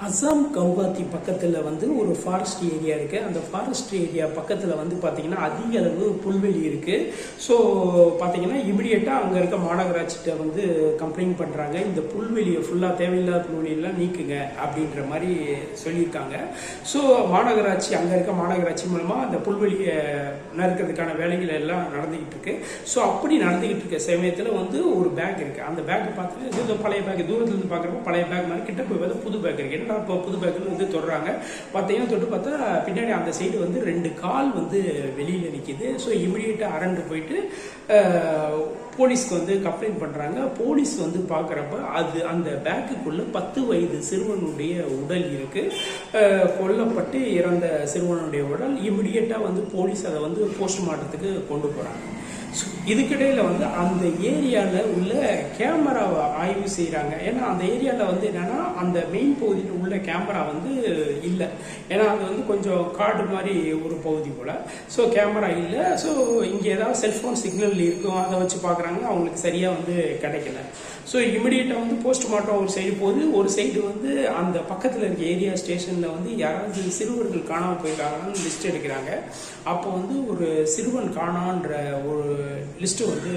அசாம் கவுகாத்தி பக்கத்தில் வந்து ஒரு ஃபாரஸ்ட் ஏரியா இருக்குது. அந்த ஃபாரஸ்ட் ஏரியா பக்கத்தில் வந்து பார்த்திங்கன்னா அதிக அளவு புல்வெளி இருக்குது. ஸோ பார்த்திங்கன்னா இமிடியேட்டாக அங்கே இருக்க மாநகராட்சிகிட்ட வந்து கம்ப்ளைண்ட் பண்ணுறாங்க, இந்த புல்வெளியை ஃபுல்லாக தேவையில்லாத புல்வெளியெல்லாம் நீக்குங்க அப்படின்ற மாதிரி சொல்லியிருக்காங்க. ஸோ மாநகராட்சி அங்கே இருக்க மாநகராட்சி மூலமாக அந்த புல்வெளியை நறுக்கிறதுக்கான வேலைகள் எல்லாம் நடந்துக்கிட்டு இருக்கு. ஸோ அப்படி நடந்துக்கிட்டு இருக்க சமயத்தில் வந்து ஒரு பேக் இருக்குது. அந்த பேக் பார்த்து இது பழைய பேக், தூரத்துலேருந்து பார்க்குறப்போ பழைய பேக் மாதிரி, கிட்ட போய் பார்த்து புது பேக் இருக்குது. இப்போ புது பேக்கில் வந்து தொடுறாங்க. பார்த்தீங்கன்னா தொட்டு பார்த்தா பின்னாடி அந்த சைடு வந்து 2 கால் வந்து வெளியில் நிற்கிது. ஸோ இமிடியேட்டாக அரண்டு போயிட்டு போலீஸ்க்கு வந்து கம்ப்ளைண்ட் பண்ணுறாங்க. போலீஸ் வந்து பார்க்குறப்ப அது அந்த பேக்குக்குள்ளே 10 வயது சிறுவனுடைய உடல் இருக்குது. கொல்லப்பட்டு இறந்த சிறுவனுடைய உடல். இமிடியேட்டாக வந்து போலீஸ் அதை வந்து போஸ்ட்மார்ட்டத்துக்கு கொண்டு போகிறாங்க. ஸோ இதுக்கிடையில் வந்து அந்த ஏரியாவில் உள்ள கேமராவை ஆய்வு செய்கிறாங்க. ஏன்னா அந்த ஏரியாவில் வந்து என்னென்னா அந்த மெயின் பகுதியில் உள்ள கேமரா வந்து இல்லை. ஏன்னா அது வந்து கொஞ்சம் காடு மாதிரி ஒரு பகுதி போல். ஸோ கேமரா இல்லை. ஸோ இங்கே ஏதாவது செல்ஃபோன் சிக்னல் இருக்கும், அதை வச்சு பார்க்குறாங்க. அவங்களுக்கு சரியாக வந்து கிடைக்கல. ஸோ இமிடியேட்டாக வந்து போஸ்ட்மார்ட்டம் ஒரு சைடு போகுது. ஒரு சைடு வந்து அந்த பக்கத்தில் இருக்க ஏரியா ஸ்டேஷனில் வந்து யாராவது சிறுவர்கள் காணாமல் போயிருக்காங்கன்னு லிஸ்ட் எடுக்கிறாங்க. அப்போ வந்து ஒரு சிறுவன் காணான்ற ஒரு லிஸ்ட்டு வந்து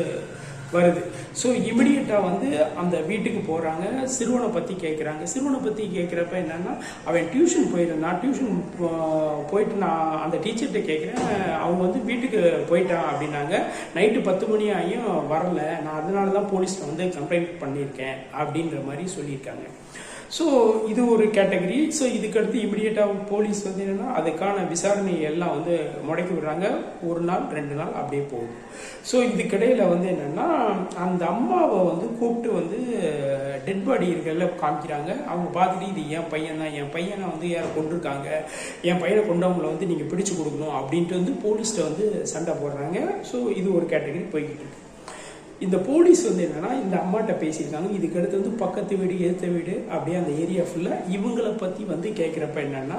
வருது. ஸோ இமிடியேட்டாக வந்து அந்த வீட்டுக்கு போகிறாங்க. சிறுவனை பற்றி கேட்குறாங்க. சிறுவனை பற்றி கேட்குறப்ப என்னென்னா, அவன் டியூஷன் போயிருந்தான். டியூஷன் போயிட்டு நான் அந்த டீச்சர்கிட்ட கேட்குறேன், அவங்க வந்து வீட்டுக்கு போயிட்டான் அப்படின்னாங்க. நைட்டு 10 மணி ஆகியும் வரல, நான் அதனால தான் போலீஸில் வந்து கம்ப்ளைண்ட் பண்ணியிருக்கேன் அப்படின்ற மாதிரி சொல்லியிருக்காங்க. ஸோ இது ஒரு கேட்டகரி. ஸோ இதுக்கடுத்து இமிடியேட்டாக போலீஸ் வந்து என்னென்னா அதுக்கான விசாரணை எல்லாம் வந்து முடக்கி விடுறாங்க. 1 நாள் 2 நாள் அப்படியே போகுது. ஸோ இதுக்கிடையில் வந்து என்னென்னா அந்த அம்மாவை வந்து கூப்பிட்டு வந்து டெட் பாடி இருக்கிறத காமிக்கிறாங்க. அவங்க பார்த்துட்டு இது என் பையன் தான், என் பையனை வந்து யாரை கொண்டிருக்காங்க, என் பையனை கொண்டவங்களை வந்து நீங்கள் பிடிச்சு கொடுக்கணும் அப்படின்ட்டு வந்து போலீஸ்கிட்ட வந்து சண்டை போடுறாங்க. ஸோ இது ஒரு கேட்டகரி போய்கிட்டு இருக்கு. இந்த போலீஸ் வந்து என்னன்னா இந்த அம்மாட்ட பேசியிருக்காங்க. இதுக்கடுத்து வந்து பக்கத்து வீடு, எதிர்த்த வீடு, அப்படியே அந்த ஏரியா ஃபுல்லாக இவங்களை பற்றி வந்து கேட்குறப்ப என்னன்னா,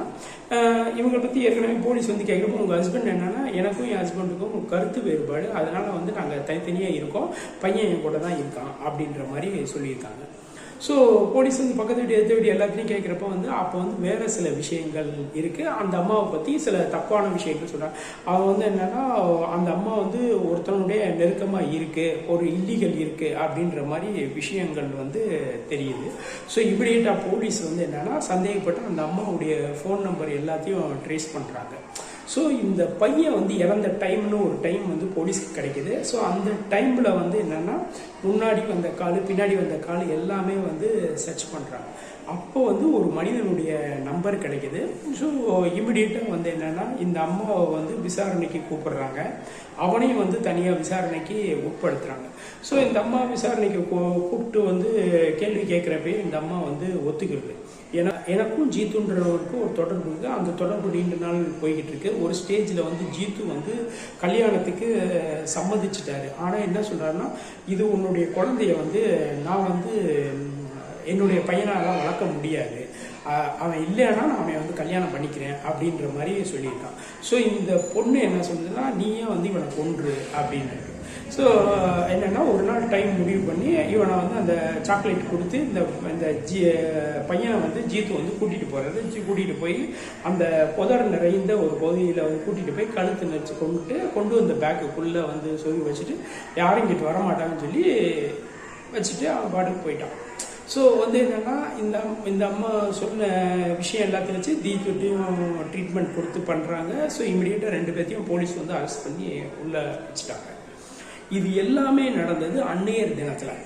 இவங்களை பற்றி ஏற்கனவே போலீஸ் வந்து கேட்குறப்ப உங்கள் ஹஸ்பண்ட் என்னன்னா, எனக்கும் என் ஹஸ்பண்டுக்கும் கருத்து வேறுபாடு, அதனால வந்து நாங்கள் தனித்தனியாக இருக்கோம், பையன் என் கூட தான் இருக்கான் அப்படின்ற மாதிரி சொல்லியிருக்காங்க. ஸோ போலீஸ் வந்து பக்கத்து வீடு, எதிர்த்த வீடு எல்லாத்தையும் கேட்குறப்ப வந்து அப்போ வந்து வேறு சில விஷயங்கள் இருக்குது. அந்த அம்மாவை பற்றி சில தப்பான விஷயங்கள் சொல்கிறாங்க. அவங்க வந்து என்னென்னா, அந்த அம்மா வந்து ஒருத்தனுடைய நெருக்கமாக இருக்குது, ஒரு இல்லீகல் இருக்குது அப்படின்ற மாதிரி விஷயங்கள் வந்து தெரியுது. ஸோ இமிடியேட்டாக போலீஸ் வந்து என்னென்னா சந்தேகப்பட்டு அந்த அம்மாவுடைய ஃபோன் நம்பர் எல்லாத்தையும் ட்ரேஸ் பண்ணுறாங்க. ஸோ இந்த பையன் வந்து இறந்த டைம்னு ஒரு டைம் வந்து போலீஸ்க்கு கிடைக்கிது. ஸோ அந்த டைமில் வந்து என்னென்னா முன்னாடி வந்த கால், பின்னாடி வந்த கால் எல்லாமே வந்து சர்ச் பண்ணுறாங்க. அப்போ வந்து ஒரு மனிதனுடைய நம்பர் கிடைக்கிது. ஸோ இமிடியேட்டாக வந்து என்னென்னா இந்த அம்மாவை வந்து விசாரணைக்கு கூப்பிடுறாங்க. அவனையும் வந்து தனியாக விசாரணைக்கு உட்படுத்துகிறாங்க. ஸோ இந்த அம்மா விசாரணைக்கு கூப்பிட்டு வந்து கேள்வி கேட்குறப்பே இந்த அம்மா வந்து ஒத்துக்கிறது. எனக்கும் ஜீத்துன்றவருக்கும் ஒரு தொடர்பு இருக்குது. அந்த தொடர்பு நீண்ட நாள் போய்கிட்டு இருக்கு. ஒரு ஸ்டேஜில் வந்து ஜீத்து வந்து கல்யாணத்துக்கு சம்மதிச்சிட்டாரு. ஆனால் என்ன சொல்கிறாருன்னா, இது உன்னுடைய குழந்தைய வந்து நான் வந்து என்னுடைய பையனாலாம் வளர்க்க முடியாது, அவன் இல்லைன்னா நான் அவன் வந்து கல்யாணம் பண்ணிக்கிறேன் அப்படின்ற மாதிரி சொல்லியிருக்கான். ஸோ இந்த பொண்ணு என்ன சொல்லுதுன்னா, நீயே வந்து இவனை கொன்று அப்படின்னு. ஸோ என்னென்னா ஒரு நாள் டைம் முடிவு பண்ணி இவனை வந்து அந்த சாக்லேட் கொடுத்து இந்த பையனை வந்து ஜீத்து வந்து கூட்டிகிட்டு போய் அந்த புதர் நிறைந்த ஒரு பகுதியில் வந்து கூட்டிகிட்டு போய் கழுத்து நெரிச்சு கொண்டு வந்த பேக்குக்குள்ளே வந்து சொல்லி வச்சுட்டு யாரும் இங்கிட்டு வரமாட்டாங்கன்னு சொல்லி வச்சுட்டு அவன் பாட்டுக்கு போயிட்டான். ஸோ வந்து என்னென்னா இந்த அம்மா சொன்ன விஷயம் எல்லாத்தையும் வச்சு தீத்துட்டையும் ட்ரீட்மெண்ட் கொடுத்து பண்ணுறாங்க. ஸோ இமிடியேட்டாக 2 பேர்த்தையும் போலீஸ் வந்து அரெஸ்ட் பண்ணி உள்ளே வச்சுட்டாங்க. இது எல்லாமே நடந்தது அன்னையர் தினத்தில்.